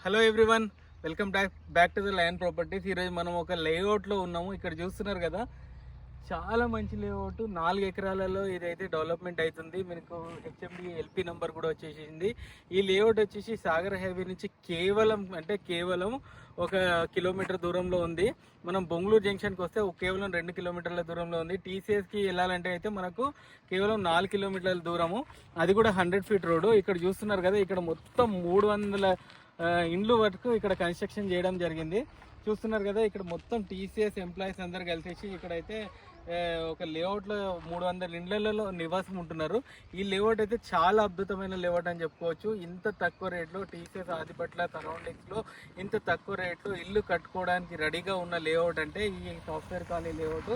Hello everyone, welcome back to the lion properties. ఈరోజు మనం ఒక లేఅవుట్లో ఉన్నాము. ఇక్కడ చూస్తున్నారు కదా, చాలా మంచి లేఅవుట్. 4 ఎకరాలలో ఇదైతే డెవలప్మెంట్ అవుతుంది. మీకు హెచ్ఎండి ఎల్పి నెంబర్ కూడా వచ్చేసింది. ఈ లేఅవుట్ వచ్చేసి సాగర్ హైవే నుంచి కేవలం 1 కిలోమీటర్ దూరంలో ఉంది. మనం బొంగళూరు జంక్షన్కి వస్తే కేవలం 2 కిలోమీటర్ల దూరంలో ఉంది. టీసీఎస్కి వెళ్ళాలంటే అయితే మనకు కేవలం 4 కిలోమీటర్ల దూరము, అది కూడా 100 ఫీట్ రోడ్డు. ఇక్కడ చూస్తున్నారు కదా, ఇక్కడ మొత్తం 300 ఇండ్లు వరకు ఇక్కడ కన్స్ట్రక్షన్ చేయడం జరిగింది. చూస్తున్నారు కదా, ఇక్కడ మొత్తం టీసీఎస్ ఎంప్లాయీస్ అందరు కలిసేసి ఇక్కడైతే ఒక లేఅవుట్లో 300 ఇండ్లలో నివాసం ఉంటున్నారు. ఈ లేఅవుట్ అయితే చాలా అద్భుతమైన లేఅవుట్ అని చెప్పుకోవచ్చు. ఇంత తక్కువ రేట్లో టీసీఎస్ ఆదిపట్ల సరౌండింగ్స్లో ఇంత తక్కువ రేట్లో ఇల్లు కట్టుకోవడానికి రెడీగా ఉన్న లేఅవుట్ అంటే ఈ సాఫ్ట్వేర్ కాలనీ లేఅవుట్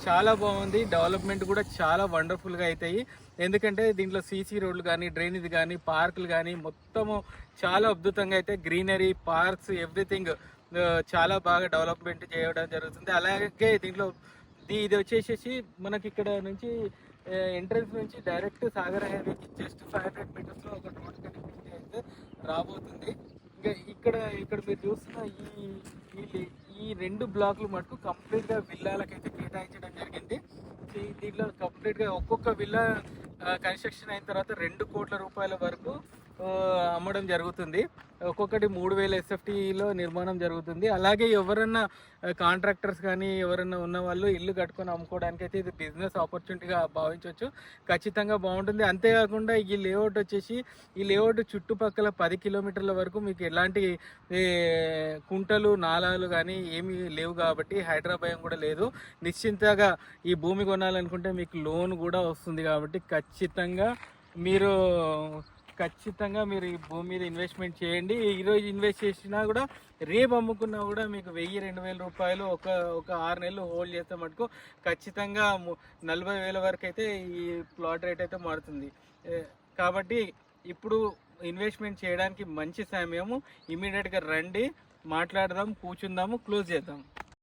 చాలా బాగుంది. డెవలప్మెంట్ కూడా చాలా వండర్ఫుల్గా అవుతాయి. ఎందుకంటే దీంట్లో సీసీ రోడ్లు కానీ, డ్రైనేజ్ కానీ, పార్కులు కానీ మొత్తము చాలా అద్భుతంగా అయితే గ్రీనరీ, పార్క్స్, ఎవ్రీథింగ్ చాలా బాగా డెవలప్మెంట్ చేయడం జరుగుతుంది. అలాగే దీంట్లో ఇది వచ్చేసేసి మనకి ఇక్కడ నుంచి ఎంట్రన్స్ నుంచి డైరెక్ట్ సాగర్ హైవేకి జస్ట్ 500 మీటర్స్లో ఒక రోడ్ కనెక్టివిటీ అయితే రాబోతుంది. ఇంకా ఇక్కడ మీరు చూస్తున్న ఈ 2 బ్లాక్లు మటుకు కంప్లీట్గా విల్లాలకైతే కేటాయించడం జరిగింది. దీంట్లో కంప్లీట్గా ఒక్కొక్క విల్లా కన్స్ట్రక్షన్ అయిన తర్వాత 2 కోట్ల రూపాయల వరకు అమ్మడం జరుగుతుంది. ఒక్కొక్కటి 3000 ఎస్ఎఫ్టీలో నిర్మాణం జరుగుతుంది. అలాగే ఎవరన్నా కాంట్రాక్టర్స్ కానీ ఎవరన్నా ఉన్న వాళ్ళు ఇల్లు కట్టుకొని అమ్ముకోవడానికి అయితే ఇది బిజినెస్ ఆపర్చునిటీగా భావించవచ్చు. ఖచ్చితంగా బాగుంటుంది. అంతేకాకుండా ఈ లేఅవుట్ వచ్చేసి ఈ లేఅవుట్ చుట్టుపక్కల 10 కిలోమీటర్ల వరకు మీకు ఎలాంటి కుంటలు, నాలాలు కానీ ఏమీ లేవు కాబట్టి హైదరాబాద్ కూడా లేదు. నిశ్చింతగా ఈ భూమి కొనాలనుకుంటే మీకు లోన్ కూడా వస్తుంది కాబట్టి ఖచ్చితంగా మీరు ఈ భూమి మీద ఇన్వెస్ట్మెంట్ చేయండి. ఈరోజు ఇన్వెస్ట్ చేసినా కూడా రేపు అమ్ముకున్నా కూడా మీకు 1000-2000 రూపాయలు ఒక 6 నెలలు హోల్డ్ చేస్తే మటుకు ఖచ్చితంగా 40,000 వరకు అయితే ఈ ప్లాట్ రేట్ అయితే మారుతుంది. కాబట్టి ఇప్పుడు ఇన్వెస్ట్మెంట్ చేయడానికి మంచి సమయము. ఇమీడియట్గా రండి, మాట్లాడదాం, కూర్చుందాము, క్లోజ్ చేద్దాం.